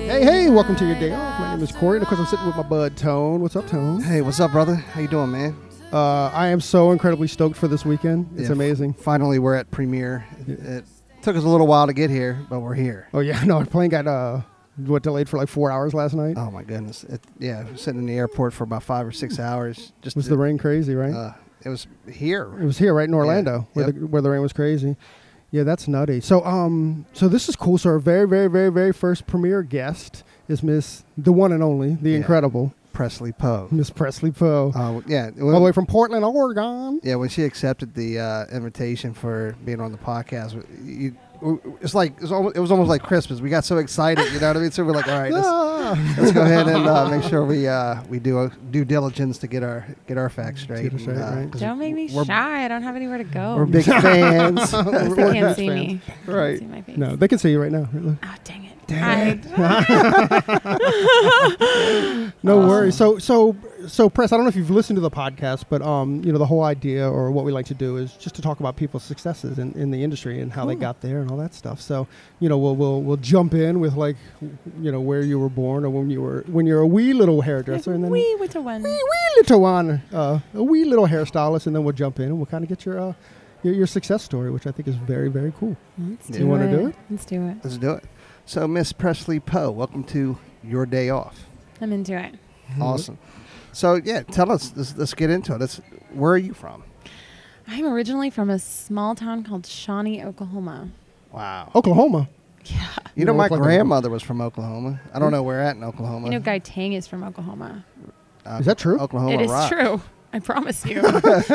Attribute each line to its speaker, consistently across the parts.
Speaker 1: Hey, welcome to your day off. My name is Corey, and of course I'm sitting with my bud, Tone. What's up, Tone?
Speaker 2: Hey, what's up, brother? How you doing, man?
Speaker 1: I am so incredibly stoked for this weekend. It's amazing.
Speaker 2: Finally, we're at premiere. It took us a little while to get here, but we're here.
Speaker 1: Oh, yeah. No, our plane got, delayed for like 4 hours last night?
Speaker 2: Oh, my goodness. Sitting in the airport for about 5 or 6 hours.
Speaker 1: Was the rain crazy, right?
Speaker 2: It was here.
Speaker 1: It was here, right in Orlando, where the rain was crazy. Yeah, that's nutty. So this is cool. So our very, very, very, very first premiere guest is the one and only, the incredible
Speaker 2: Presley Poe.
Speaker 1: Miss Presley Poe.
Speaker 2: All
Speaker 1: the way from Portland, Oregon.
Speaker 2: Yeah, when she accepted the invitation for being on the podcast, it was almost like Christmas. We got so excited, you know what I mean? So we're like, all right, let's go ahead and make sure we do due diligence to get our facts straight.
Speaker 1: Right.
Speaker 3: Don't make me shy. I don't have anywhere to go.
Speaker 2: We're big fans.
Speaker 3: They can't see me.
Speaker 1: Right.
Speaker 3: See my face.
Speaker 1: No, they can see you right now.
Speaker 3: Oh, dang it.
Speaker 1: No worries. So Press, I don't know if you've listened to the podcast, but the whole idea or what we like to do is just to talk about people's successes in the industry and how they got there and all that stuff. So we'll jump in with where you were born or when you're a wee little hairdresser and then
Speaker 3: wee little one,
Speaker 1: a wee little hairstylist, and then we'll jump in and we'll kind of get your success story, which I think is very, very cool.
Speaker 3: Do you want to do it? Let's do it.
Speaker 2: Let's do it. So, Miss Presley Poe, welcome to your day off.
Speaker 3: I'm into it.
Speaker 2: Awesome. So, tell us. Let's get into it. Where are you from?
Speaker 3: I'm originally from a small town called Shawnee, Oklahoma.
Speaker 2: Wow.
Speaker 1: Oklahoma?
Speaker 3: Yeah.
Speaker 2: You know, my grandmother was from Oklahoma. I don't know where at in Oklahoma.
Speaker 3: You know, Guy Tang is from Oklahoma.
Speaker 1: Is that true?
Speaker 2: Oklahoma
Speaker 3: It is
Speaker 2: rock.
Speaker 3: true. I promise you.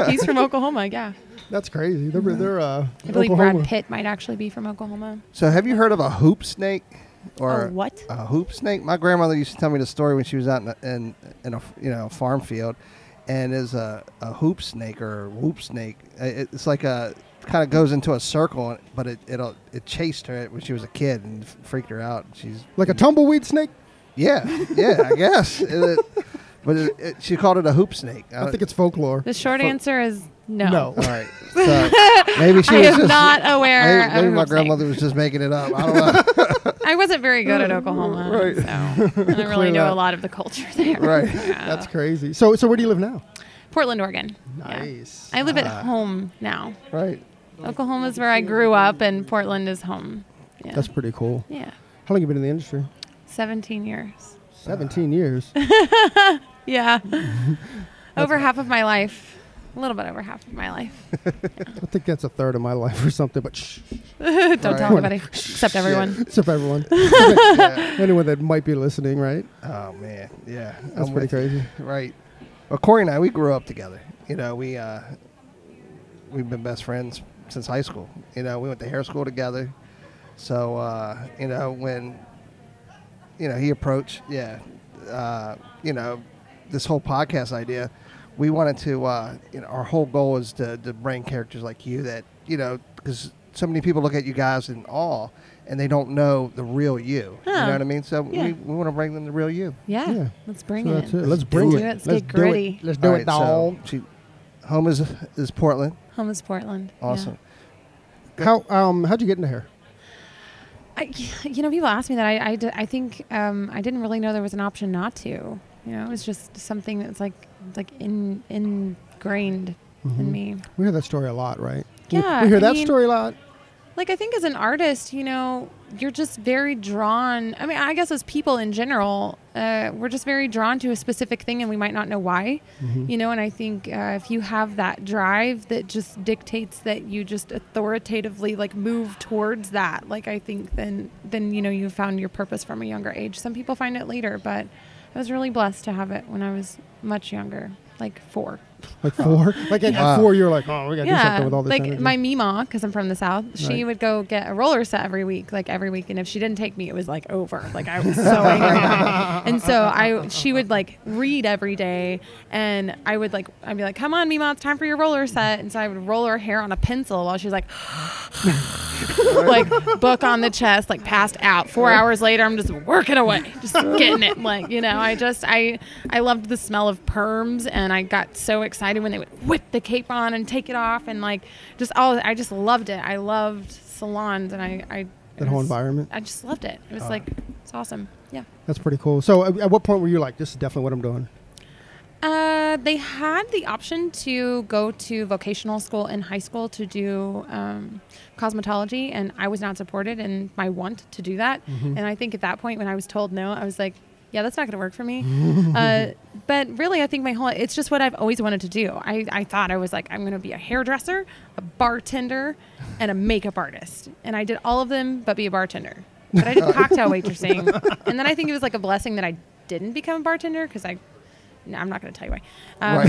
Speaker 3: He's from Oklahoma, yeah.
Speaker 1: That's crazy. They're
Speaker 3: I believe
Speaker 1: Oklahoma.
Speaker 3: Brad Pitt might actually be from Oklahoma.
Speaker 2: So have you heard of a hoop snake? Or
Speaker 3: a what?
Speaker 2: A hoop snake? My grandmother used to tell me the story when she was out in a farm field, and there's a hoop snake or a whoop snake. It's like kind of goes into a circle, but it chased her when she was a kid and freaked her out. She's
Speaker 1: like a tumbleweed snake?
Speaker 2: Yeah, I guess. But she called it a hoop snake.
Speaker 1: I think it's folklore.
Speaker 3: The short answer is no.
Speaker 1: No.
Speaker 2: All right. So maybe she
Speaker 3: I
Speaker 2: was
Speaker 3: am
Speaker 2: just
Speaker 3: not aware.
Speaker 2: Maybe
Speaker 3: of
Speaker 2: my
Speaker 3: hoop snake.
Speaker 2: grandmother was just making it up. I don't know.
Speaker 3: I wasn't very good at Oklahoma,
Speaker 2: Right.
Speaker 3: so I don't really know a lot of the culture there.
Speaker 2: Right.
Speaker 3: Yeah.
Speaker 1: That's crazy. So where do you live now?
Speaker 3: Portland, Oregon.
Speaker 1: Nice.
Speaker 3: Yeah. I live at home now.
Speaker 2: Right.
Speaker 3: Oklahoma's where I grew up, and Portland is home. Yeah.
Speaker 1: That's pretty cool.
Speaker 3: Yeah.
Speaker 1: How long have you been in the industry?
Speaker 3: 17 years.
Speaker 1: 17 years.
Speaker 3: Yeah. Over half of my life. A little bit over half of my life.
Speaker 1: I think that's a third of my life or something, but shh.
Speaker 3: Don't tell anybody, except everyone.
Speaker 1: Except everyone. Anyone that might be listening, right?
Speaker 2: Oh, man. Yeah.
Speaker 1: That's pretty crazy.
Speaker 2: Right. Well, Corey and I, we grew up together. You know, we've been best friends since high school. You know, we went to hair school together. So, when, he approached, this whole podcast idea, we wanted to, our whole goal is to bring characters like you that, because so many people look at you guys in awe and they don't know the real you.
Speaker 3: Huh.
Speaker 2: You know what I mean? So
Speaker 3: Yeah.
Speaker 2: we want to bring them the real you.
Speaker 3: Yeah. Let's bring
Speaker 1: So
Speaker 3: it.
Speaker 1: that's it. Let's bring
Speaker 3: do
Speaker 1: it.
Speaker 3: Let's
Speaker 1: Let's
Speaker 3: get
Speaker 1: do
Speaker 3: gritty.
Speaker 1: it. Let's do it, dog.
Speaker 2: So home is Portland.
Speaker 3: Home is Portland.
Speaker 2: Awesome.
Speaker 1: How'd you get into hair?
Speaker 3: People ask me that. I think I didn't really know there was an option not to. It was just something that's like ingrained in me.
Speaker 1: We hear that story a lot, right?
Speaker 3: Yeah,
Speaker 1: We hear that story a lot.
Speaker 3: I think as an artist, you're just very drawn. I mean, I guess as people in general, we're just very drawn to a specific thing and we might not know why, and I think if you have that drive that just dictates that you just authoritatively move towards that, I think then you found your purpose from a younger age. Some people find it later, but I was really blessed to have it when I was much younger, 4.
Speaker 1: Like 4? At 4, you're like, oh, we got to do something with all this energy.
Speaker 3: My Mima, because I'm from the South, she would go get a roller set every week. And if she didn't take me, it was over. I was so angry about it. And so she would read every day, and I'd be like, come on, Mima, it's time for your roller set. And so I would roll her hair on a pencil while she was book on the chest, passed out. 4 hours later, I'm just working away, just getting it. I loved the smell of perms, and I got so excited when they would whip the cape on and take it off, and I just loved it. I loved salons, and
Speaker 1: that whole environment.
Speaker 3: I just loved it. It was It's awesome. Yeah.
Speaker 1: That's pretty cool. So at what point were you like, this is definitely what I'm doing?
Speaker 3: They had the option to go to vocational school in high school to do cosmetology, and I was not supported in my want to do that.
Speaker 1: Mm-hmm.
Speaker 3: And I think at that point when I was told no, I was like, yeah, that's not going to work for me. But really, I think it's just what I've always wanted to do. I thought I was like, I'm going to be a hairdresser, a bartender, and a makeup artist. And I did all of them, but be a bartender. But I did cocktail waitressing. And then I think it was like a blessing that I didn't become a bartender because I'm not going to tell you why.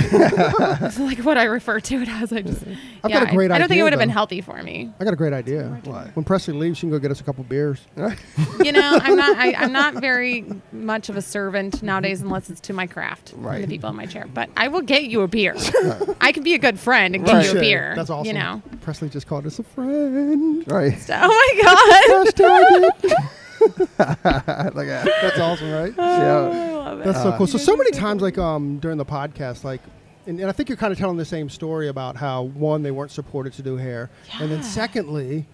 Speaker 3: It's like what I refer to it as. I've got a great idea. I don't think it would have been healthy for me.
Speaker 1: I got a great idea. When Presley leaves, she can go get us a couple beers.
Speaker 3: You know, I'm not very much of a servant nowadays unless it's to my craft and the people in my chair. But I will get you a beer. I can be a good friend and get you a beer.
Speaker 1: That's awesome.
Speaker 3: You know,
Speaker 1: Presley just called us a friend.
Speaker 2: Right.
Speaker 3: So, oh my God.
Speaker 2: Like
Speaker 1: that's awesome, right?
Speaker 3: I love it.
Speaker 1: That's so cool. So many times, like during the podcast, like, and I think you're kind of telling the same story about how one, they weren't supported to do hair, and then secondly,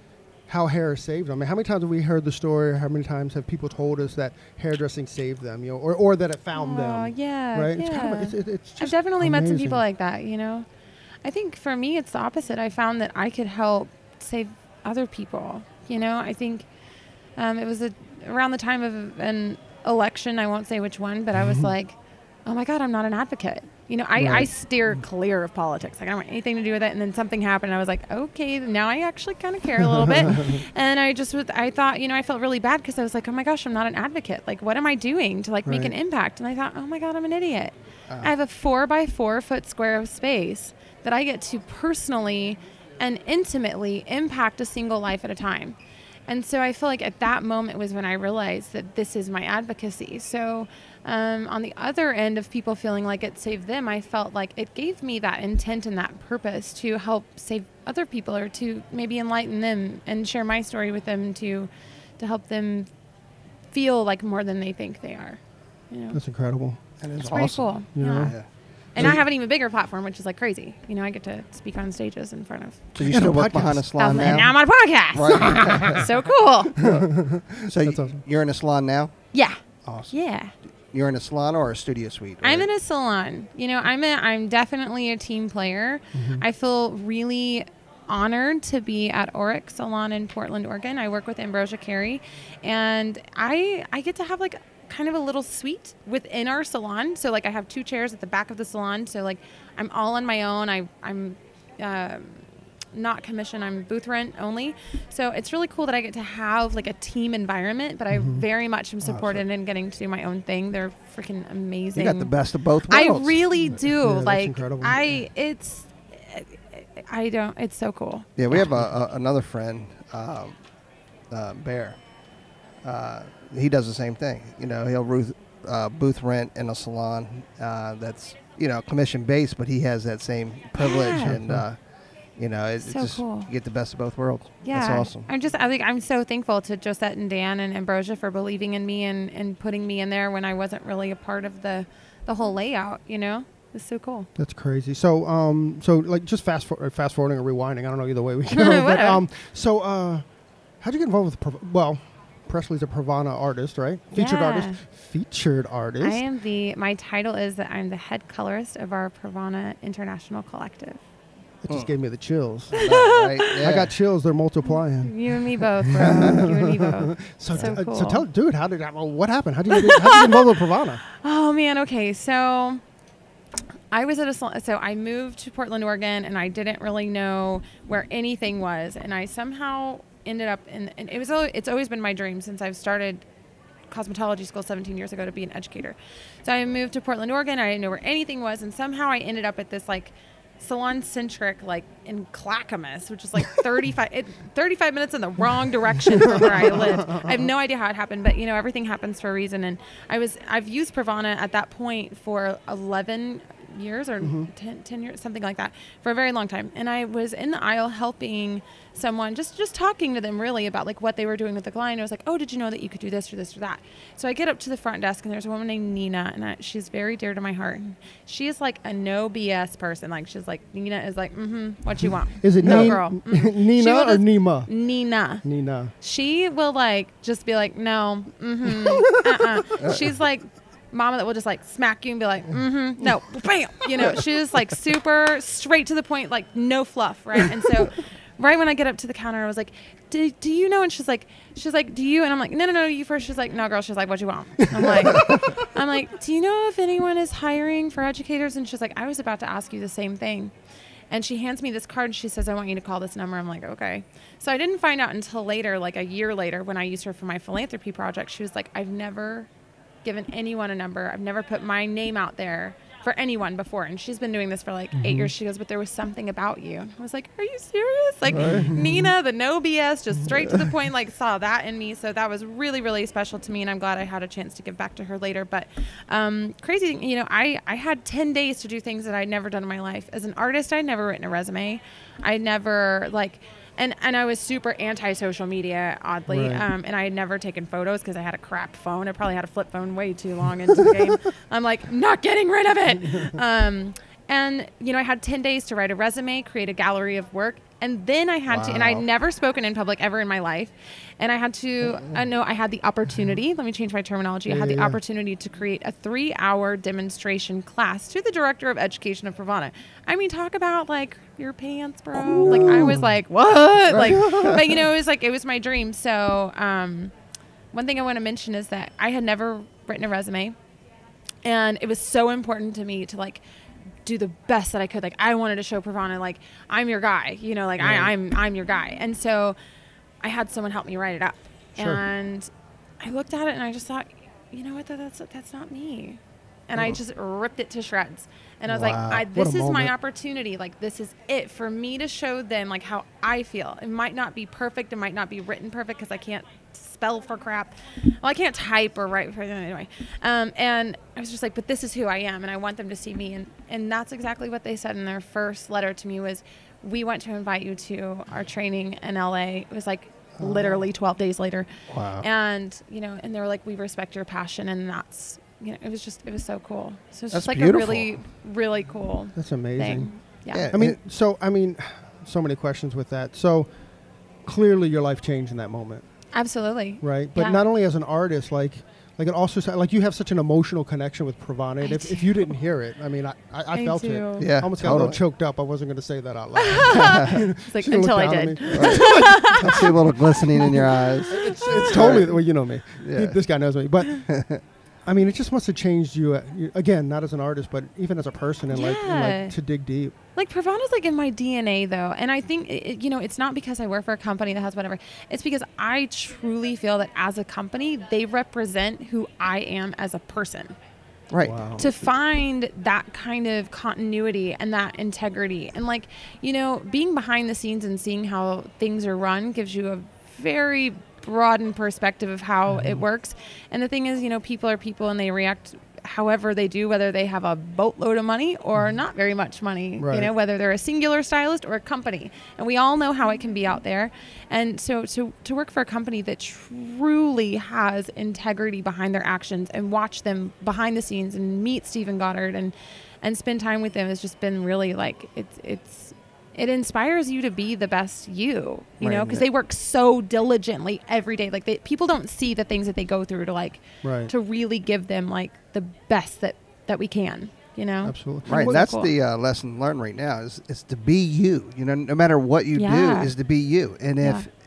Speaker 1: how hair saved them. I mean, how many times have we heard the story? How many times have people told us that hairdressing saved them, you know, or that it found them?
Speaker 3: Yeah,
Speaker 1: right.
Speaker 3: Yeah.
Speaker 1: It's kind of, it's just
Speaker 3: I've definitely met some
Speaker 1: amazing.
Speaker 3: people like that. You know, I think for me it's the opposite. I found that I could help save other people. You know, I think. It was around the time of an election. I won't say which one, but I was like, oh my God, I'm not an advocate. You know, I steer clear of politics. Like I don't want anything to do with it. And then something happened. And I was like, okay, now I actually kind of care a little bit. And I thought, you know, I felt really bad because I was like, oh my gosh, I'm not an advocate. Like, what am I doing to like make an impact? And I thought, oh my God, I'm an idiot. I have a 4x4 foot square of space that I get to personally and intimately impact a single life at a time. And so I feel like at that moment was when I realized that this is my advocacy. So on the other end of people feeling like it saved them, I felt like it gave me that intent and that purpose to help save other people or to maybe enlighten them and share my story with them to help them feel like more than they think they are. You know?
Speaker 1: That's incredible.
Speaker 2: And it's
Speaker 3: pretty
Speaker 2: awesome.
Speaker 3: cool.
Speaker 1: Yeah.
Speaker 2: Yeah.
Speaker 3: And I have an even bigger platform, which is like crazy. You know, I get to speak on stages in front of.
Speaker 2: So you still work behind a salon
Speaker 3: And now
Speaker 2: now?
Speaker 3: I'm on a podcast.
Speaker 2: Right.
Speaker 3: So cool.
Speaker 2: So
Speaker 1: That's awesome.
Speaker 2: you're in a salon now?
Speaker 3: Yeah.
Speaker 2: Awesome.
Speaker 3: Yeah.
Speaker 2: You're in a salon or a studio suite?
Speaker 3: I'm in a salon. You know, I'm definitely a team player. I feel really honored to be at Auric Salon in Portland, Oregon. I work with Ambrosia Carey, and I get to have like kind of a little suite within our salon. So like I have 2 chairs at the back of the salon. So like I'm all on my own. I'm not commission. I'm booth rent only. So it's really cool that I get to have like a team environment, but I very much am supported in getting to do my own thing. They're freaking amazing.
Speaker 2: You got the best of both worlds.
Speaker 3: I really do.
Speaker 1: Yeah, that's
Speaker 3: like
Speaker 1: incredible.
Speaker 3: it's so cool.
Speaker 2: Yeah, we have another friend, Bear. He does the same thing. You know, he'll booth rent in a salon that's, you know, commission based, but he has that same privilege and you know, it's
Speaker 3: so
Speaker 2: just
Speaker 3: cool.
Speaker 2: You get the best of both worlds.
Speaker 3: Yeah,
Speaker 2: That's awesome.
Speaker 3: I'm so thankful to Josette and Dan and Ambrosia for believing in me and putting me in there when I wasn't really a part of the whole layout. You know, it's so cool.
Speaker 1: That's crazy. So like just fast forwarding or rewinding. I don't know either way we go. But how'd you get involved with Presley's a Pravana artist, right? Featured artist.
Speaker 3: I am my title is that I'm the head colorist of our Pravana International Collective.
Speaker 1: It just gave me the chills.
Speaker 2: Right? Yeah.
Speaker 1: I got chills. They're multiplying.
Speaker 3: You and me both, bro. You and me both.
Speaker 1: So
Speaker 3: cool.
Speaker 1: So tell, dude, what happened? How'd you get involved with Pravana?
Speaker 3: Oh man, okay. So I was at so I moved to Portland, Oregon, and I didn't really know where anything was, and I somehow ended up and it's always been my dream since I've started cosmetology school 17 years ago to be an educator. So I moved to Portland, Oregon. I didn't know where anything was, and somehow I ended up at this like salon-centric, like in Clackamas, which is like 35 minutes in the wrong direction from where I lived. I have no idea how it happened, but you know, everything happens for a reason. And I've used Pravana at that point for 11 years or 10 years, something like that, for a very long time. And I was in the aisle helping someone, just talking to them really about like what they were doing with the client. I was like, oh, did you know that you could do this or this or that? So I get up to the front desk and there's a woman named Nina, and she's very dear to my heart. She is like a no BS person. Like she's like, Nina is like, what you want?
Speaker 1: Is it
Speaker 3: no girl?
Speaker 1: Nina or Nima?
Speaker 3: Nina. She will like just be like, no, She's like mama that will just like smack you and be like, no, bam. You know, she's like super straight to the point, like no fluff, right? And so right when I get up to the counter, I was like, do you know? And she's like, do you? And I'm like, no, you first. She's like, no, girl. She's like, what you want? I'm like, do you know if anyone is hiring for educators? And she's like, I was about to ask you the same thing. And she hands me this card and she says, I want you to call this number. I'm like, okay. So I didn't find out until later, like a year later, when I used her for my philanthropy project. She was like, I've never given anyone a number. I've never put my name out there for anyone before. And she's been doing this for like 8 years. She goes, but there was something about you. I was like, are you serious? Like Nina, the no BS, just straight to the point, like saw that in me. So that was really, really special to me. And I'm glad I had a chance to give back to her later. But crazy, you know, I had 10 days to do things that I'd never done in my life. As an artist, I'd never written a resume. I never like... And I was super anti-social media, oddly,
Speaker 1: right.
Speaker 3: And I had never taken photos because I had a crap phone. I probably had a flip phone way too long into the game. I'm like, not getting rid of it. And, you know, I had 10 days to write a resume, create a gallery of work. And then I had to, and I'd never spoken in public ever in my life. And I had to, I had the opportunity, let me change my terminology. I had the opportunity to create a 3-hour demonstration class to the director of education of Pravana. I mean, talk about like your pants, bro. Ooh. Like I was like, what? Like, but you know, it was my dream. So, one thing I want to mention is that I had never written a resume, and it was so important to me to like do the best that I could. Like I wanted to show Pravana, like I'm your guy, you know, like I'm your guy. And so I had someone help me write it up. Sure. And I looked at it and I just thought, you know what, that's not me. And I just ripped it to shreds. And I was like, this is my opportunity. Like this is it for me to show them like how I feel. It might not be perfect. It might not be written perfect because I can't spell for crap. Well, I can't type or write for them anyway. And I was just like, but this is who I am, and I want them to see me. And that's exactly what they said in their first letter to me was, we want to invite you to our training in LA. It was like literally 12 days later. Wow. And, you know, and they were like, we respect your passion. And that's, you know, it was so cool. So it's just like beautiful. A really, really cool
Speaker 1: That's amazing.
Speaker 3: thing. Yeah.
Speaker 1: I mean, so many questions with that. So clearly your life changed in that moment. Absolutely. Right. But not only as an artist, like it also, like you have such an emotional connection with Pravana. If you didn't hear it, I mean, I felt it. Yeah. I almost got a little choked up. I wasn't going to say that out loud.
Speaker 3: It's like, until I did.
Speaker 2: I see a little glistening in your eyes.
Speaker 1: It's totally, well, you know me. Yeah. This guy knows me. But I mean, it just must have changed you, again, not as an artist, but even as a person, and like to dig deep. Like
Speaker 3: Pravana's like in my DNA though, and I think you know, it's not because I work for a company that has whatever. It's because I truly feel that as a company, they represent who I am as a person.
Speaker 2: Right. Wow.
Speaker 3: To find that kind of continuity and that integrity, and like, you know, being behind the scenes and seeing how things are run gives you a very broadened perspective of how it works. And the thing is, you know, people are people and they react however they do, whether they have a boatload of money or not very much money, you know, whether they're a singular stylist or a company. And we all know how it can be out there. And so to work for a company that truly has integrity behind their actions and watch them behind the scenes and meet Stephen Goddard and spend time with them has just been really like, it inspires you to be the best you know, because they work so diligently every day. Like people don't see the things that they go through to like, to really give them like the best that we can, you know?
Speaker 1: Absolutely.
Speaker 2: Right. That's cool. The lesson learned right now is to be you, you know, no matter what you do is to be you. And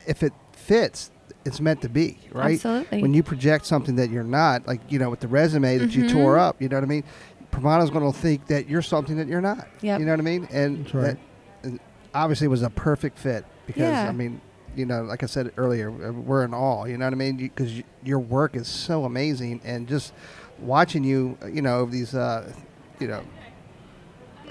Speaker 2: if it fits, it's meant to be, right?
Speaker 3: Absolutely.
Speaker 2: When you project something that you're not, like, you know, with the resume that you tore up, you know what I mean? Pravana's going to think that you're something that you're not, you know what I mean? And that obviously was a perfect fit because, I mean, you know, like I said earlier, we're in awe, you know what I mean? Because your work is so amazing, and just watching you, you know, these, you know,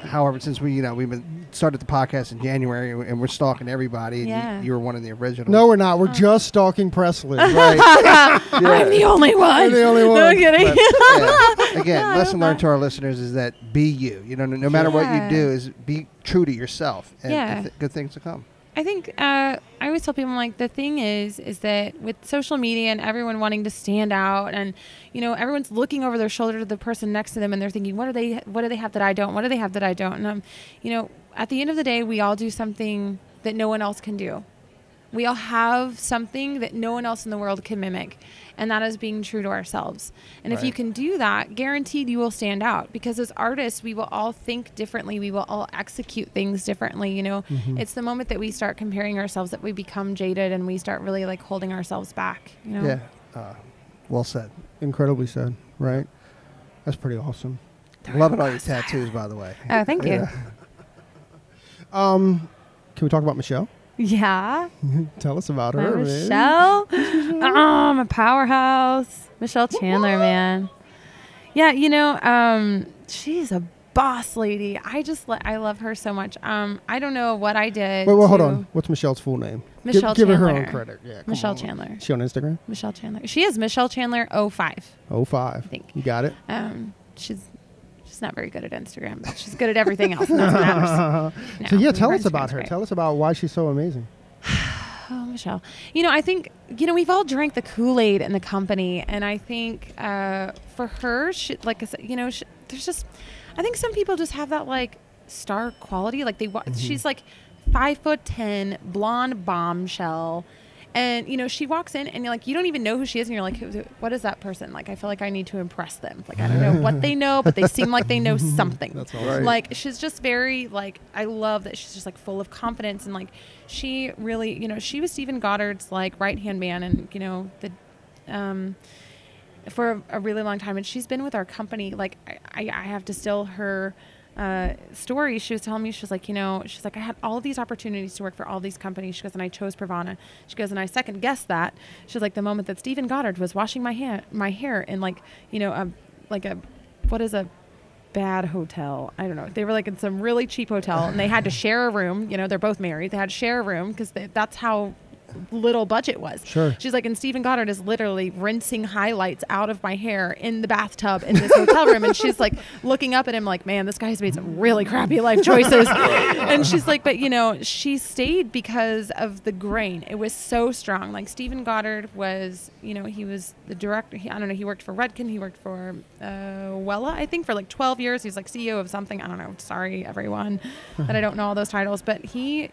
Speaker 2: however, since we've been started the podcast in January and we're stalking everybody,
Speaker 3: Yeah.
Speaker 2: and you were one of the originals.
Speaker 1: No, we're not. We're just stalking Presley.
Speaker 2: Right.
Speaker 3: I'm the only one.
Speaker 1: I'm the only one.
Speaker 3: No kidding.
Speaker 2: But, again, lesson learned to our listeners is that be you. No matter what you do, is be true to yourself, and good things will come.
Speaker 3: I think I always tell people, like, the thing is that with social media and everyone wanting to stand out, and everyone's looking over their shoulder to the person next to them, and they're thinking, what do they have that I don't? What do they have that I don't? And at the end of the day, we all do something that no one else can do. We all have something that no one else in the world can mimic, and that is being true to ourselves. And if you can do that, guaranteed you will stand out, because as artists, we will all think differently. We will all execute things differently. It's the moment that we start comparing ourselves that we become jaded, and we start really like holding ourselves back.
Speaker 2: Yeah. Well said.
Speaker 1: Incredibly said. Right. That's pretty awesome.
Speaker 2: Loving all your tattoos, by the way.
Speaker 3: Oh, thank you.
Speaker 1: Can we talk about Michelle?
Speaker 3: Yeah.
Speaker 1: Tell us about her, man.
Speaker 3: Michelle. I'm a powerhouse. Michelle Chandler, man. Yeah, she's a boss lady. I love her so much. I don't know what I did.
Speaker 1: Wait, hold on. What's Michelle's full name?
Speaker 3: Michelle
Speaker 1: Give her her
Speaker 3: Chandler.
Speaker 1: own credit. Yeah,
Speaker 3: Michelle Chandler.
Speaker 1: Is she on Instagram?
Speaker 3: Michelle Chandler. She is Michelle Chandler 05.
Speaker 1: 05.
Speaker 3: I think.
Speaker 1: You got it?
Speaker 3: She's not very good at Instagram, but she's good at everything else. And that's what matters.
Speaker 1: So
Speaker 3: No,
Speaker 1: tell
Speaker 3: her
Speaker 1: us about
Speaker 3: Instagram's
Speaker 1: her.
Speaker 3: great.
Speaker 1: Tell us about why she's so amazing.
Speaker 3: Oh, Michelle. I think, we've all drank the Kool-Aid in the company. And I think for her, like I said, there's just, I think some people just have that like star quality. Like she's like 5'10", blonde bombshell. And, she walks in and you're like, you don't even know who she is. And you're like, what is that person? Like, I feel like I need to impress them. Like, I don't know what they know, but they seem like they know something.
Speaker 1: That's awesome.
Speaker 2: Right.
Speaker 3: Like, she's just very, like, I love that she's just like full of confidence. And like, she really, she was Stephen Goddard's like right-hand man, and, for a really long time. And she's been with our company. Like, I have to still her story. She was telling me, she's like, I had all these opportunities to work for all these companies. She goes, and I chose Pravana. She goes, and I second guessed that. She's like, the moment that Stephen Goddard was washing my hair in like, what is a bad hotel? I don't know. They were like in some really cheap hotel, and they had to share a room. They're both married. They had to share a room because that's how little budget was.
Speaker 1: Sure.
Speaker 3: She's like, and Stephen Goddard is literally rinsing highlights out of my hair in the bathtub in this hotel room. And she's like looking up at him like, man, this guy's made some really crappy life choices. And she's like, but she stayed because of the grain. It was so strong. Like Stephen Goddard was, he was the director. He worked for Redken. He worked for Wella, I think, for like 12 years. He's like CEO of something. I don't know. Sorry, everyone, that I don't know all those titles. But he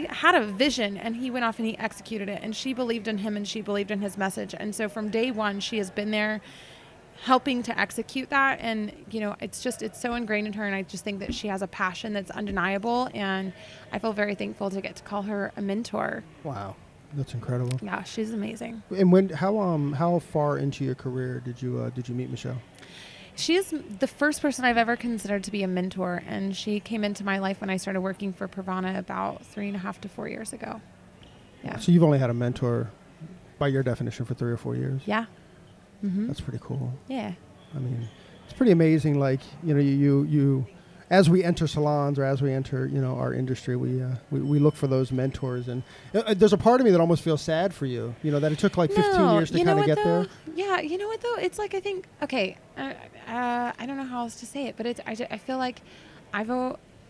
Speaker 3: had a vision, and he went off and he executed it, and she believed in him, and she believed in his message. And so from day one, she has been there helping to execute that. And it's so ingrained in her, and I just think that she has a passion that's undeniable, and I feel very thankful to get to call her a mentor.
Speaker 1: Wow, that's incredible.
Speaker 3: Yeah, she's amazing.
Speaker 1: And how far into your career did you meet Michelle?
Speaker 3: She is the first person I've ever considered to be a mentor, and she came into my life when I started working for Pravana about 3.5 to 4 years ago. Yeah.
Speaker 1: So you've only had a mentor, by your definition, for 3 or 4 years.
Speaker 3: Yeah. Mm-hmm.
Speaker 1: That's pretty cool.
Speaker 3: Yeah.
Speaker 1: I mean, it's pretty amazing. Like, you as we enter salons, or as we enter, our industry, we look for those mentors. And there's a part of me that almost feels sad for you, that it took like 15 years to kind of get there.
Speaker 3: Yeah. You know what though? It's like, I think, okay, I don't know how else to say it, but I feel like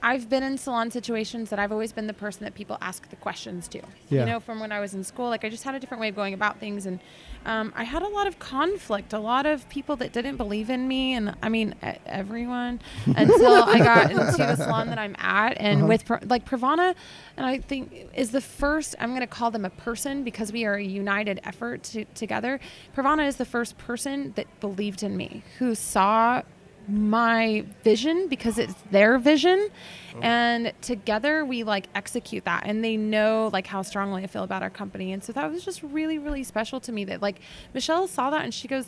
Speaker 3: I've been in salon situations that I've always been the person that people ask the questions to.
Speaker 1: Yeah.
Speaker 3: From when I was in school, like I just had a different way of going about things, and I had a lot of conflict, a lot of people that didn't believe in me, and I mean everyone, until I got into the salon that I'm at, and with Pravana, and I think is the first. I'm going to call them a person because we are a united effort together. Pravana is the first person that believed in me, who saw my vision because it's their vision, and together we like execute that, and they know like how strongly I feel about our company. And so that was just really, really special to me that like Michelle saw that, and she goes,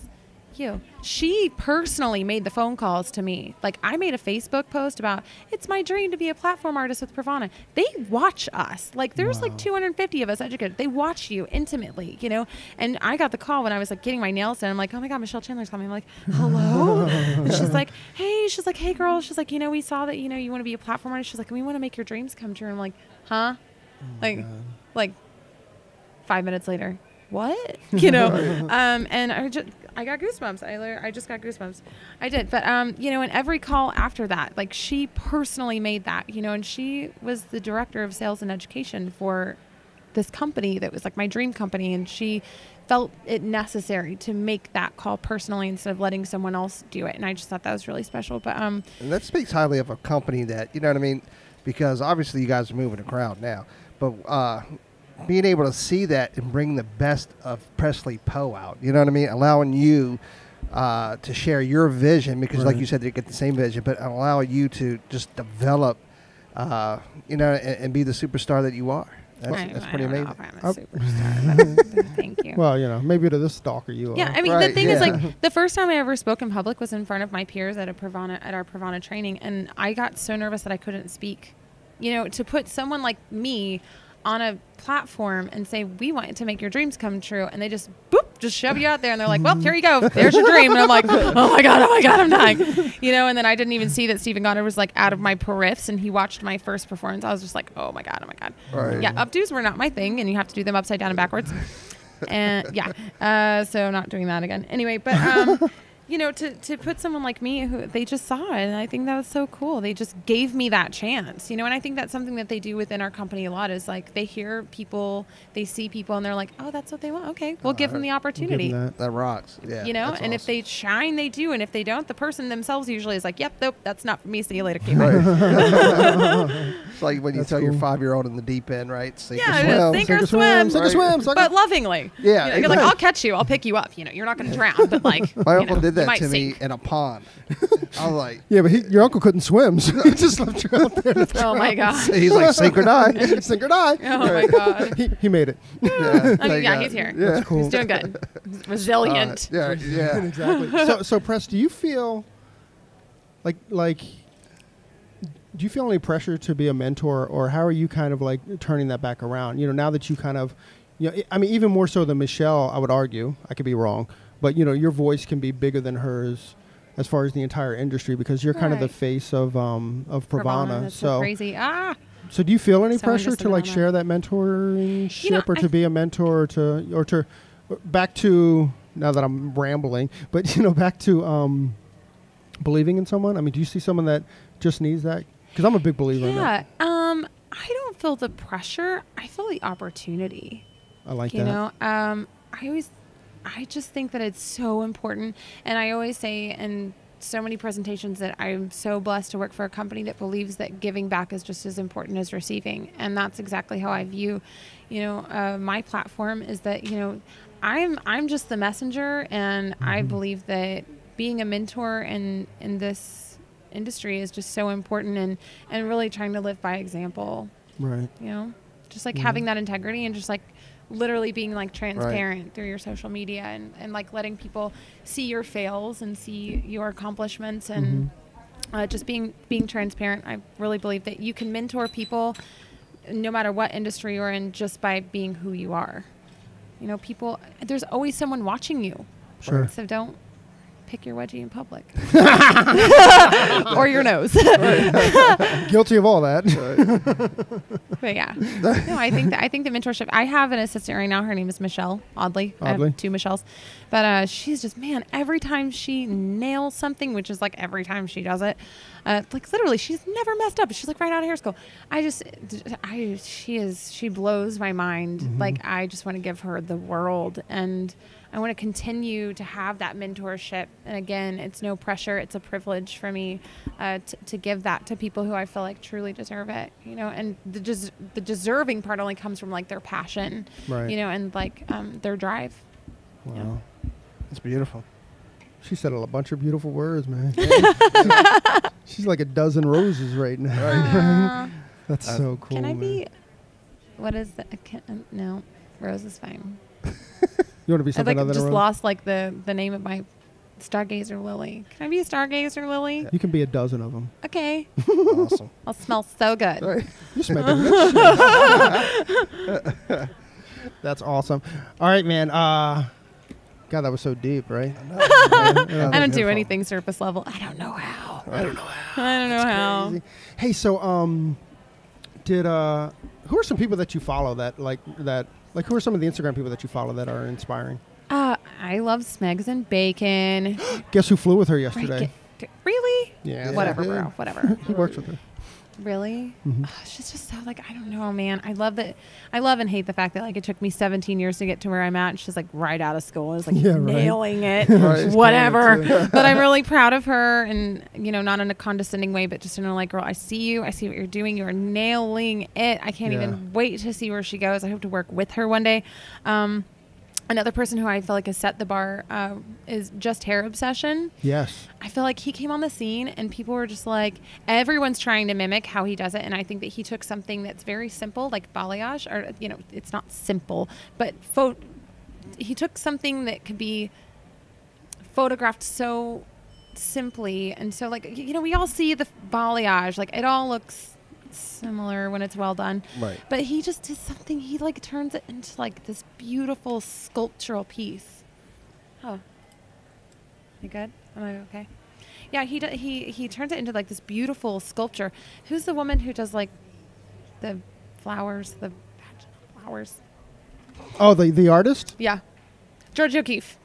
Speaker 3: you. She personally made the phone calls to me. Like, I made a Facebook post about, it's my dream to be a platform artist with Pravana. They watch us. Like, there's like 250 of us educated. They watch you intimately, you know? And I got the call when I was like getting my nails done. I'm like, oh my God, Michelle Chandler's coming. I'm like, hello? And she's like, hey girl. She's like, you know, we saw that, you know, you want to be a platform artist. She's like, we want to make your dreams come true. And I'm like, huh? Like 5 minutes later, what? You know? And I got goosebumps. I just got goosebumps. I did. But, you know, in every call after that, like, she personally made that, you know, and she was the director of sales and education for this company that was like my dream company. And she felt it necessary to make that call personally instead of letting someone else do it. And I just thought that was really special. But,
Speaker 2: and that speaks highly of a company that, you know what I mean? Because obviously you guys are moving a crowd now, but, being able to see that and bring the best of Presley Poe out, you know what I mean? Allowing you to share your vision, because like you said, they get the same vision, but allow you to just develop, you know, and be the superstar that you are. That's pretty amazing.
Speaker 3: I'm a superstar. Thank you.
Speaker 1: Well, you know, maybe to this stalker you are.
Speaker 3: Yeah, I mean, the thing is, like, the first time I ever spoke in public was in front of my peers at our Pravana training, and I got so nervous that I couldn't speak. You know, to put someone like me on a platform and say, we want to make your dreams come true, and they just shove you out there, and they're like, well, here you go, there's your dream. And I'm like, oh my god, I'm dying. You know, and then I didn't even see that Stephen Goddard was like out of my periffs, and he watched my first performance. I was just like, oh my god.
Speaker 2: Right.
Speaker 3: Yeah, updos were not my thing, and you have to do them upside down and backwards. And yeah, so I'm not doing that again. Anyway, but you know, to put someone like me who they just saw it, and I think that was so cool. They just gave me that chance, you know, and I think that's something that they do within our company a lot is like they hear people, they see people, and they're like, oh, that's what they want. Okay, we'll give them the opportunity.
Speaker 2: That rocks. Yeah.
Speaker 3: You know, and
Speaker 2: awesome.
Speaker 3: if they shine, they do. And if they don't, the person themselves usually is like, yep, nope, that's not for me. See you later. Keep
Speaker 2: It's like when you tell your 5-year-old in the deep end, right? Sink or swim.
Speaker 1: Sink or swim.
Speaker 3: But lovingly.
Speaker 2: Yeah.
Speaker 3: You know, you're like, I'll catch you. I'll pick you up. You know, you're not going to drown, but like,
Speaker 2: my uncle did that to
Speaker 3: sink.
Speaker 2: me in a pond. I was like,
Speaker 1: yeah, but your uncle couldn't swim, so he just left you out there.
Speaker 3: Oh my god.
Speaker 2: He's like, sink or die.
Speaker 1: Sink or die.
Speaker 3: Oh my god.
Speaker 1: He made it.
Speaker 3: Yeah, he's here.
Speaker 1: Yeah. That's cool.
Speaker 3: He's doing good. He's resilient.
Speaker 2: Yeah.
Speaker 1: Exactly. So Press, do you feel like do you feel any pressure to be a mentor, or how are you kind of like turning that back around? You know, now that you kind of, you know, I mean, even more so than Michelle, I would argue, I could be wrong, but you know, your voice can be bigger than hers as far as the entire industry, because you're kind of the face of Pravana.
Speaker 3: That's so crazy.
Speaker 1: So do you feel any
Speaker 3: Someone
Speaker 1: pressure
Speaker 3: just
Speaker 1: to like
Speaker 3: announced
Speaker 1: share that mentorship,
Speaker 3: You know,
Speaker 1: or to be a mentor, or to back to, now that I'm rambling, but you know, back to believing in someone? I mean, do you see someone that just needs that? Because I'm a big believer in that.
Speaker 3: I don't feel the pressure. I feel the opportunity.
Speaker 1: I like that.
Speaker 3: You know, I just think that it's so important. And I always say in so many presentations that I'm so blessed to work for a company that believes that giving back is just as important as receiving. And that's exactly how I view, you know, my platform is that, you know, I'm just the messenger, and I believe that being a mentor in this industry is just so important, and really trying to live by example. Right. You know, just like having that integrity, and just like literally being like transparent through your social media, and like letting people see your fails and see your accomplishments, and just being transparent. I really believe that you can mentor people no matter what industry you're in, just by being who you are. You know, people, there's always someone watching you.
Speaker 1: Sure.
Speaker 3: So don't pick your wedgie in public. Or your nose.
Speaker 1: Guilty of all that.
Speaker 3: But yeah. No, I think the mentorship, I have an assistant right now. Her name is Michelle, oddly. I have 2 Michelles. But she's just, man, every time she nails something, which is like every time she does it, like literally she's never messed up. She's like right out of hair school. She blows my mind. Like, I just want to give her the world, and I want to continue to have that mentorship. And again, it's no pressure. It's a privilege for me to give that to people who I feel like truly deserve it, you know, and the deserving part only comes from like their passion, you know, and like their drive.
Speaker 1: Wow.
Speaker 3: You know?
Speaker 2: It's beautiful.
Speaker 1: She said a bunch of beautiful words, man. She's like a dozen roses right now. That's so cool.
Speaker 3: Can I
Speaker 1: man.
Speaker 3: be, what is that? No, Rose is fine.
Speaker 1: You want to be something other than
Speaker 3: just
Speaker 1: Rose?
Speaker 3: lost like the name of my Stargazer Lily. Can I be a Stargazer Lily?
Speaker 1: You can be a dozen of them.
Speaker 3: Okay.
Speaker 2: Awesome.
Speaker 3: I'll smell so good.
Speaker 2: Right.
Speaker 1: You smell good. That's awesome. All right, man. God, that was so deep, right?
Speaker 3: I don't do anything surface level. I don't know how.
Speaker 2: Right.
Speaker 3: I don't know how.
Speaker 1: Crazy. Hey, so who are some people that you follow that who are some of the Instagram people that you follow that are inspiring?
Speaker 3: I love Smegs and Bacon.
Speaker 1: Guess who flew with her yesterday?
Speaker 3: Really?
Speaker 1: Yeah.
Speaker 3: Whatever,
Speaker 1: Yeah.
Speaker 3: bro. Whatever.
Speaker 1: He works with her.
Speaker 3: Really?
Speaker 1: Mm-hmm.
Speaker 3: She's just so I don't know, man. I love and hate the fact that it took me 17 years to get to where I'm at. She's right out of school. I was nailing it.
Speaker 2: Right.
Speaker 3: Whatever. But I'm really proud of her, and not in a condescending way, but just in a girl, I see you. I see what you're doing. You're nailing it. I can't even wait to see where she goes. I hope to work with her one day. Another person who I feel has set the bar is Just Hair Obsession.
Speaker 1: Yes.
Speaker 3: I feel he came on the scene and people were just everyone's trying to mimic how he does it. And I think that he took something that's very simple, like balayage, or, it's not simple, but he took something that could be photographed so simply. And so, we all see the balayage, it all looks similar when it's well done,
Speaker 2: right?
Speaker 3: But he just did something. He turns it into this beautiful sculptural piece. Oh, you good? Am I okay? Yeah, he turns it into this beautiful sculpture. Who's the woman who does the flowers, the vaginal flowers?
Speaker 1: Oh, the artist?
Speaker 3: Yeah, Georgia O'Keeffe.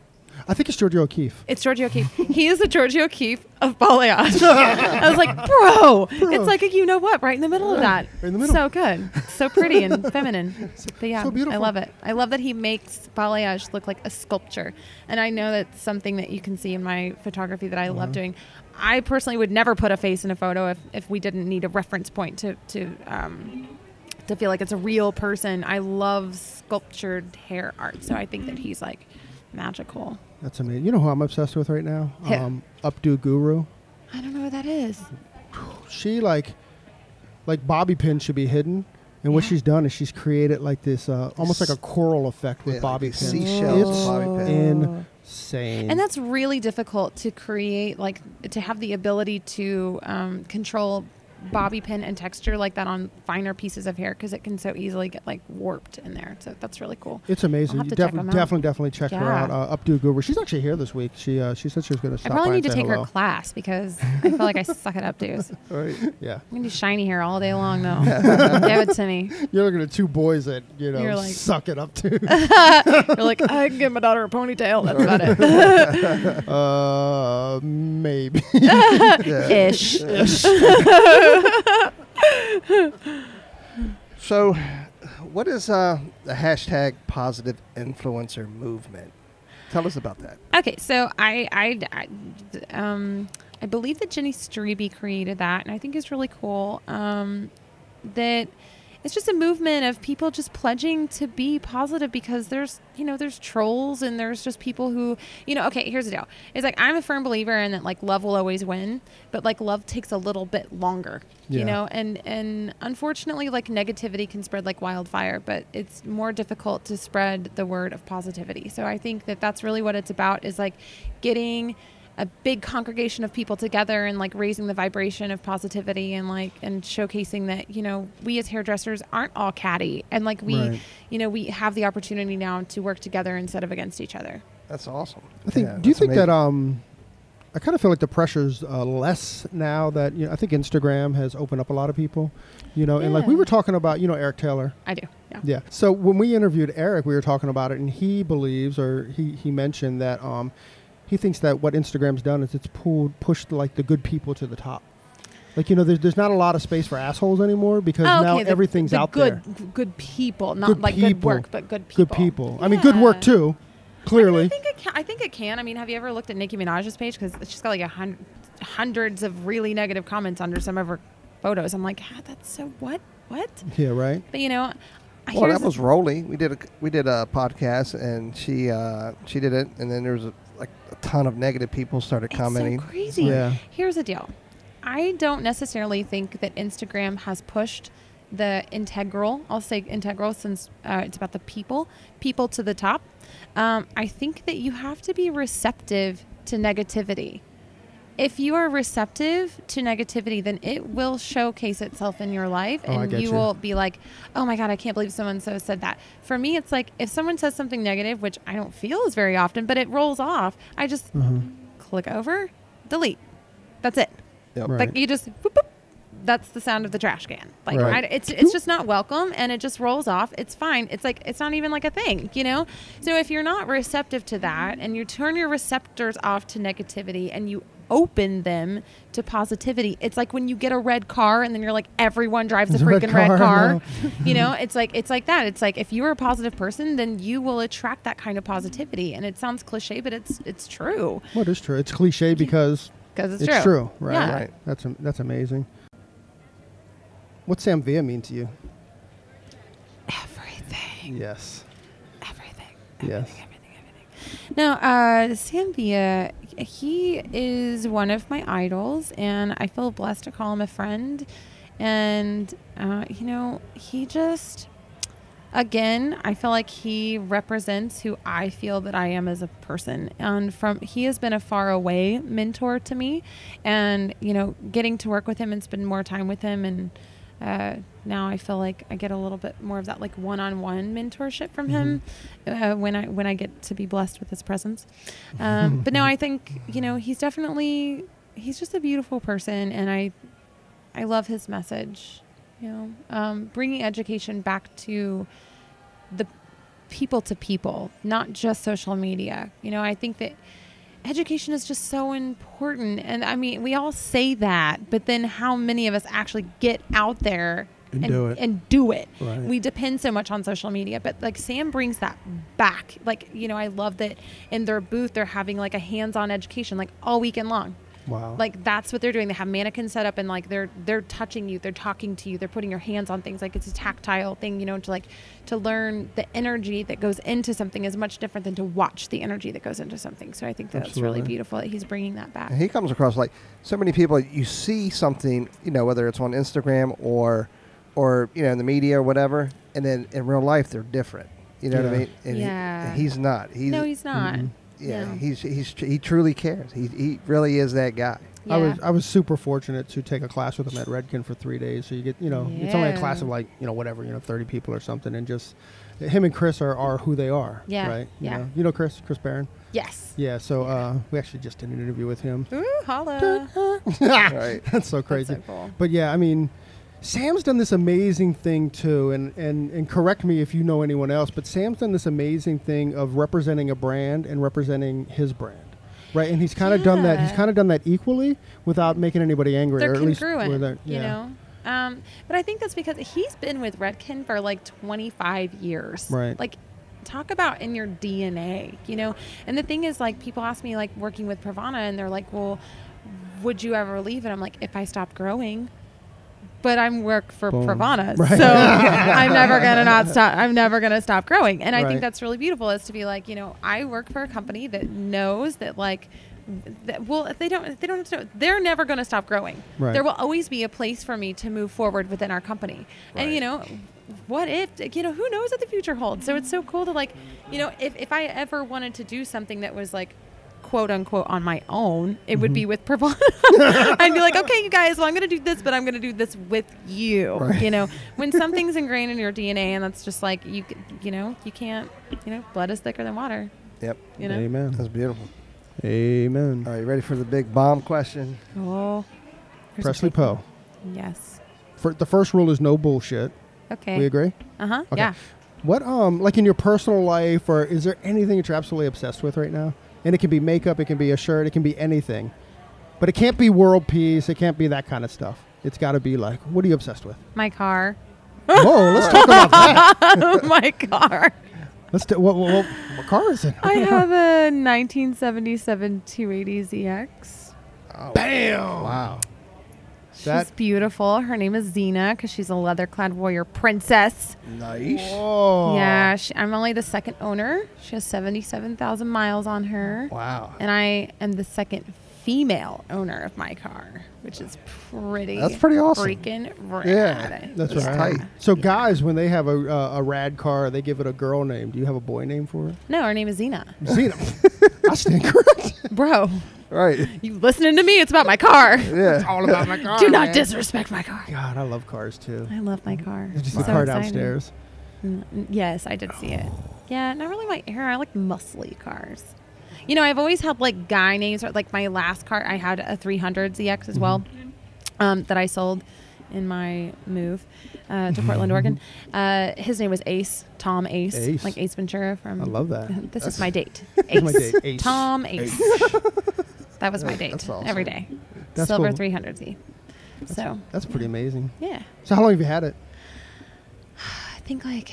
Speaker 1: I think it's Georgia O'Keeffe.
Speaker 3: It's Georgia O'Keeffe. He is the Georgia O'Keeffe of balayage. I was bro, it's you know what, right in the middle of that.
Speaker 1: Right in the middle.
Speaker 3: So good. So pretty and feminine. But yeah,
Speaker 1: so beautiful.
Speaker 3: I love it. I love that he makes balayage look like a sculpture. And I know that's something that you can see in my photography that I love doing. I personally would never put a face in a photo if we didn't need a reference point to feel like it's a real person. I love sculptured hair art. So I think that he's magical.
Speaker 1: That's amazing. You know who I'm obsessed with right now?
Speaker 3: Who?
Speaker 1: Updo Guru.
Speaker 3: I don't know what that is.
Speaker 1: She bobby pins should be hidden, and what she's done is she's created this almost like a coral effect with bobby pins.
Speaker 2: Seashells
Speaker 1: It's
Speaker 2: bobby pin.
Speaker 1: insane.
Speaker 3: And that's really difficult to create, to have the ability to control bobby pin and texture like that on finer pieces of hair, because it can so easily get warped in there. So that's really cool.
Speaker 1: It's amazing.
Speaker 3: I'll have
Speaker 1: You
Speaker 3: to check 'em out.
Speaker 1: definitely check her out. Updo Guru. She's actually here this week. She said she was going to stop
Speaker 3: I probably
Speaker 1: by
Speaker 3: need
Speaker 1: and
Speaker 3: to
Speaker 1: say
Speaker 3: take
Speaker 1: hello.
Speaker 3: her class because I feel like I suck at updos.
Speaker 2: Right.
Speaker 1: Yeah.
Speaker 3: I'm gonna do shiny hair all day long though. Give it to me.
Speaker 1: You're looking at two boys that
Speaker 3: You're
Speaker 1: suck it up to.
Speaker 3: You're I can give my daughter a ponytail. That's about it.
Speaker 1: Maybe.
Speaker 3: Ish.
Speaker 2: So, what is the hashtag positive influencer movement? Tell us about that.
Speaker 3: Okay, so I believe that Jenny Strebe created that, and I think it's really cool. That it's just a movement of people just pledging to be positive, because there's trolls and there's just people who, okay, here's the deal. It's I'm a firm believer in that love will always win, but love takes a little bit longer, and unfortunately negativity can spread like wildfire, but it's more difficult to spread the word of positivity. So I think that that's really what it's about, is getting a big congregation of people together and raising the vibration of positivity and and showcasing that we as hairdressers aren't all catty, and we we have the opportunity now to work together instead of against each other.
Speaker 2: That's awesome.
Speaker 1: I think. Do you think amazing. That I kind of feel like the pressure's less now that I think Instagram has opened up a lot of people, and we were talking about Eric Taylor.
Speaker 3: I do.
Speaker 1: Yeah. So when we interviewed Eric, we were talking about it, and he believes, or he mentioned that he thinks that what Instagram's done is it's pushed the good people to the top. There's not a lot of space for assholes anymore, because now everything's out there.
Speaker 3: Good people, not good work, but good people.
Speaker 1: Good people. I mean, good work too. Clearly.
Speaker 3: I think it can. I mean, have you ever looked at Nicki Minaj's page? Because she's got hundreds of really negative comments under some of her photos. I'm that's so what?
Speaker 1: Yeah, right.
Speaker 3: But
Speaker 2: well, that was Rolly. We did a podcast, and she did it, and then there was a ton of negative people started commenting.
Speaker 3: So crazy.
Speaker 1: Yeah.
Speaker 3: Here's the deal. I don't necessarily think that Instagram has pushed the integral. I'll say integral since it's about the people to the top. I think that you have to be receptive to negativity. If you are receptive to negativity, then it will showcase itself in your life, and you will be like, oh my God, I can't believe so-and-so said that. For me, it's like if someone says something negative, which I don't feel is very often, but it rolls off, I just click over, delete. That's it.
Speaker 2: Yep.
Speaker 1: Right.
Speaker 3: Like you just, boop, boop, that's the sound of the trash can. Like it's just not welcome, and it just rolls off. It's fine. It's like, it's not even like a thing, you know? So if you're not receptive to that, and you turn your receptors off to negativity, and you open them to positivity, it's like when you get a red car and then you're like, everyone drives a freaking red car. You know, it's like that. It's like if you're a positive person, then you will attract that kind of positivity. And it sounds cliche, but it's true.
Speaker 1: Well, it is true. It's cliche because
Speaker 3: it's
Speaker 1: true. Right.
Speaker 3: Yeah.
Speaker 2: Right.
Speaker 1: That's amazing. What's Samvia mean to you?
Speaker 3: Everything.
Speaker 1: Yes.
Speaker 3: Everything.
Speaker 1: Yes.
Speaker 3: Everything. Now, Samvia, he is one of my idols, and I feel blessed to call him a friend. And, you know, he just, again, I feel like he represents who I feel that I am as a person. And he has been a far away mentor to me, and, you know, getting to work with him and spend more time with him, and now I feel like I get a little bit more of that like one-on-one mentorship from him when I get to be blessed with his presence. But no, I think, you know, he's just a beautiful person, and I love his message, you know, bringing education back to the people to people, not just social media. You know, I think that education is just so important. And I mean, we all say that, but then how many of us actually get out there and do it?
Speaker 1: Right.
Speaker 3: We depend so much on social media, but like Sam brings that back. Like, you know, I love that in their booth, they're having like a hands-on education, like all weekend long.
Speaker 1: Wow.
Speaker 3: Like that's what they're doing. They have mannequins set up, and like they're touching you, they're talking to you, they're putting your hands on things. Like it's a tactile thing, you know, to learn the energy that goes into something is much different than to watch the energy that goes into something. So I think that's really beautiful that he's bringing that back.
Speaker 2: And he comes across like so many people. You see something, you know, whether it's on Instagram or you know in the media or whatever, and then in real life they're different. You know what I mean? And he's not.
Speaker 3: No, he's not.
Speaker 1: Mm-hmm.
Speaker 2: Yeah, he truly cares. He really is that guy.
Speaker 3: Yeah.
Speaker 1: I was super fortunate to take a class with him at Redken for 3 days. So you get, you know, it's only a class of like, you know, whatever, you know, 30 people or something, and just him and Chris are who they are.
Speaker 3: Yeah.
Speaker 1: Right.
Speaker 3: Yeah.
Speaker 1: You know Chris Barron.
Speaker 3: Yes.
Speaker 1: Yeah. So we actually just did an interview with him.
Speaker 3: Ooh, holla.
Speaker 2: Right.
Speaker 1: That's so crazy.
Speaker 3: That's so cool.
Speaker 1: But yeah, I mean, Sam's done this amazing thing too, and correct me if you know anyone else, but Sam's done this amazing thing of representing a brand and representing his brand, right? And he's kind of done that. He's kind of done that equally without making anybody angry.
Speaker 3: They're
Speaker 1: or at
Speaker 3: congruent,
Speaker 1: least
Speaker 3: you know. But I think that's because he's been with Redken for like 25 years.
Speaker 1: Right.
Speaker 3: Like, talk about in your DNA, you know. And the thing is, like, people ask me, like, working with Pravana, and they're like, well, would you ever leave? And I'm like, if I stop growing. But I'm work for Pravana, so I'm never gonna stop growing. And I think that's really beautiful, is to be like, you know, I work for a company that knows that, like, if they don't have to know, they're never gonna stop growing.
Speaker 1: Right.
Speaker 3: There will always be a place for me to move forward within our company.
Speaker 2: Right.
Speaker 3: And you know, what if, you know, who knows what the future holds? So it's so cool to, like, you know, if I ever wanted to do something that was like, quote unquote, on my own, it would be with Pravana. I'd be like, okay, you guys, well, I'm going to do this, but I'm going to do this with you.
Speaker 1: Right.
Speaker 3: You know, when something's ingrained in your DNA, and that's just like, you know, you can't, you know, blood is thicker than water.
Speaker 2: Yep.
Speaker 3: You know?
Speaker 1: Amen.
Speaker 2: That's beautiful.
Speaker 1: Amen.
Speaker 2: All right, ready for the big bomb question?
Speaker 3: Oh.
Speaker 1: Presley Poe.
Speaker 3: Yes.
Speaker 1: The first rule is no bullshit.
Speaker 3: Okay.
Speaker 1: We agree?
Speaker 3: Uh-huh.
Speaker 1: Okay.
Speaker 3: Yeah.
Speaker 1: What, like in your personal life, or is there anything that you're absolutely obsessed with right now? And it can be makeup, it can be a shirt, it can be anything. But it can't be world peace, it can't be that kind of stuff. It's got to be like, what are you obsessed with?
Speaker 3: My car.
Speaker 1: Whoa, let's talk about that.
Speaker 3: My car.
Speaker 1: Let's do, what car is it?
Speaker 3: I have a 1977 280ZX.
Speaker 2: Oh,
Speaker 1: Bam!
Speaker 2: wow.
Speaker 3: She's beautiful. Her name is Xena because she's a leather-clad warrior princess.
Speaker 2: Nice.
Speaker 1: Whoa.
Speaker 3: Yeah, I'm only the second owner. She has 77,000 miles on her.
Speaker 2: Wow.
Speaker 3: And I am the second female owner of my car, which is pretty.
Speaker 2: That's pretty awesome.
Speaker 3: Freaking rad.
Speaker 2: Yeah,
Speaker 1: That's
Speaker 2: That's
Speaker 1: right.
Speaker 2: tight.
Speaker 1: So guys, when they have a rad car, they give it a girl name. Do you have a boy name for it?
Speaker 3: No, her name is Xena.
Speaker 1: Xena. I stand corrected.
Speaker 3: Bro,
Speaker 2: Right.
Speaker 3: you listening to me? It's about my car.
Speaker 2: Yeah.
Speaker 1: All about my car.
Speaker 3: Do not
Speaker 1: man.
Speaker 3: disrespect my car.
Speaker 1: God, I love cars too.
Speaker 3: I love my car.
Speaker 1: Did you see
Speaker 3: So
Speaker 1: the car
Speaker 3: excited.
Speaker 1: downstairs?
Speaker 3: Yes, I did see it. Yeah, not really my era. I like muscly cars. You know, I've always had like guy names. Or like my last car, I had a 300 ZX as well, that I sold in my move to Portland, Oregon. His name was Ace, Tom Ace,
Speaker 1: Ace.
Speaker 3: like Ace Ventura from.
Speaker 1: I love that.
Speaker 3: This is my date.
Speaker 1: That's my
Speaker 3: Ace.
Speaker 1: date, Ace.
Speaker 3: Tom Ace. That was my date
Speaker 2: That's awesome.
Speaker 3: every day.
Speaker 1: That's
Speaker 3: Silver
Speaker 1: cool.
Speaker 3: 300Z. So
Speaker 1: That's pretty amazing.
Speaker 3: yeah,
Speaker 1: So how long have you had it?
Speaker 3: I think like,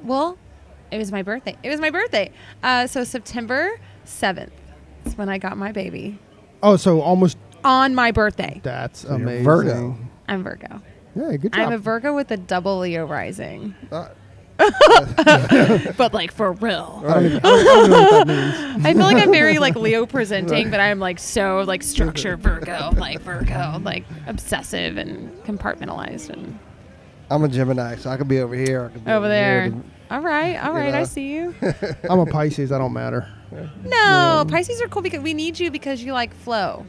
Speaker 3: well, it was my birthday. So September 7th is when I got my baby
Speaker 1: Oh, so almost.
Speaker 3: on my birthday.
Speaker 1: That's
Speaker 2: So you're
Speaker 1: amazing.
Speaker 2: Virgo.
Speaker 3: I'm Virgo.
Speaker 1: Yeah, good job.
Speaker 3: I'm a Virgo with a double Leo rising,
Speaker 2: Uh,
Speaker 3: but like for real.
Speaker 1: I don't even know what that means.
Speaker 3: I feel like I'm very like Leo presenting, but I'm like so like structured Virgo, like obsessive and compartmentalized and
Speaker 2: I'm a Gemini, so I could be over here. I could be
Speaker 3: over there.
Speaker 2: here.
Speaker 3: All right,
Speaker 2: know.
Speaker 3: I see you.
Speaker 1: I'm a Pisces. I don't matter.
Speaker 3: No, Pisces are cool because we need you because you like flow.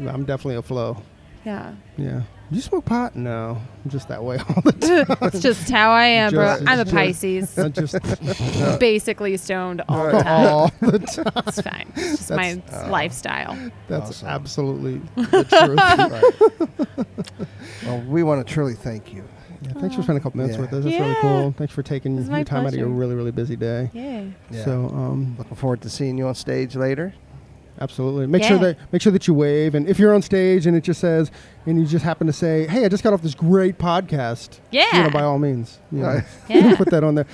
Speaker 1: I'm definitely a flow.
Speaker 3: Yeah.
Speaker 1: Yeah. Do you smoke pot? No. I'm just that way all the time.
Speaker 3: It's just how I am, bro.
Speaker 1: Just-
Speaker 3: I'm a
Speaker 1: just-
Speaker 3: Pisces.
Speaker 1: I'm just
Speaker 3: Basically stoned all the time.
Speaker 1: all the time.
Speaker 3: It's fine. It's just my lifestyle.
Speaker 1: That's
Speaker 2: Awesome.
Speaker 1: absolutely the truth.
Speaker 2: Right. Well, we want to truly thank you.
Speaker 1: Yeah, thanks for spending a couple minutes
Speaker 2: Yeah.
Speaker 1: with us. That's really
Speaker 3: Yeah.
Speaker 1: cool. Thanks for taking
Speaker 3: This is my
Speaker 1: your time out of your
Speaker 3: pleasure.
Speaker 1: really, really busy day.
Speaker 3: Yeah.
Speaker 2: Yeah.
Speaker 1: So,
Speaker 2: Looking forward to seeing you on stage later.
Speaker 1: absolutely. Make sure that you wave, and if you're on stage and it just says, and you just happen to say, "Hey, I just got off this great podcast."
Speaker 3: Yeah.
Speaker 1: by all means,
Speaker 2: Right.
Speaker 3: Yeah.
Speaker 1: put that on there.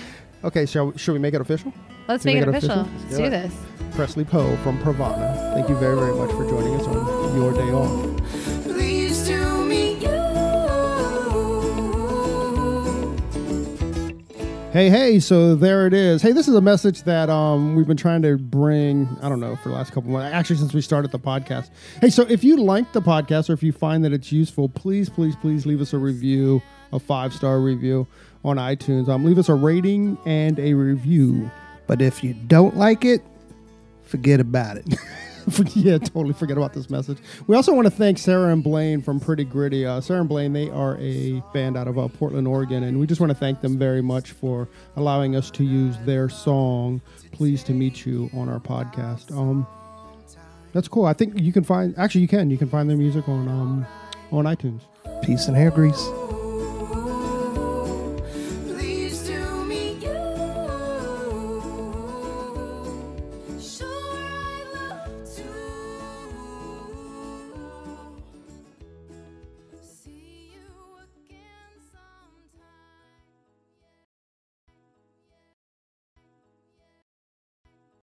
Speaker 1: Okay, should we make it official?
Speaker 3: Let's
Speaker 1: Can we
Speaker 3: make it
Speaker 1: make it
Speaker 3: official.
Speaker 1: official?
Speaker 3: Let's do this.
Speaker 1: Presley Poe from Pravana. Thank you very, very much for joining us on your day off.
Speaker 4: Pleased to meet you.
Speaker 1: Hey, so there it is. Hey, this is a message that we've been trying to bring, I don't know, for the last couple months, actually since we started the podcast. Hey, so if you like the podcast or if you find that it's useful, please leave us a review, a 5-star review on iTunes. Leave us a rating and a review.
Speaker 2: But if you don't like it, forget about it.
Speaker 1: Yeah, totally forget about this message. We also want to thank Sarah and Blaine from Pretty Gritty. Sarah and Blaine, they are a band out of Portland, Oregon, and we just want to thank them very much for allowing us to use their song, Pleased to Meet You, on our podcast. That's cool. I think you can find, actually you can find their music on iTunes.
Speaker 2: Peace and hair grease.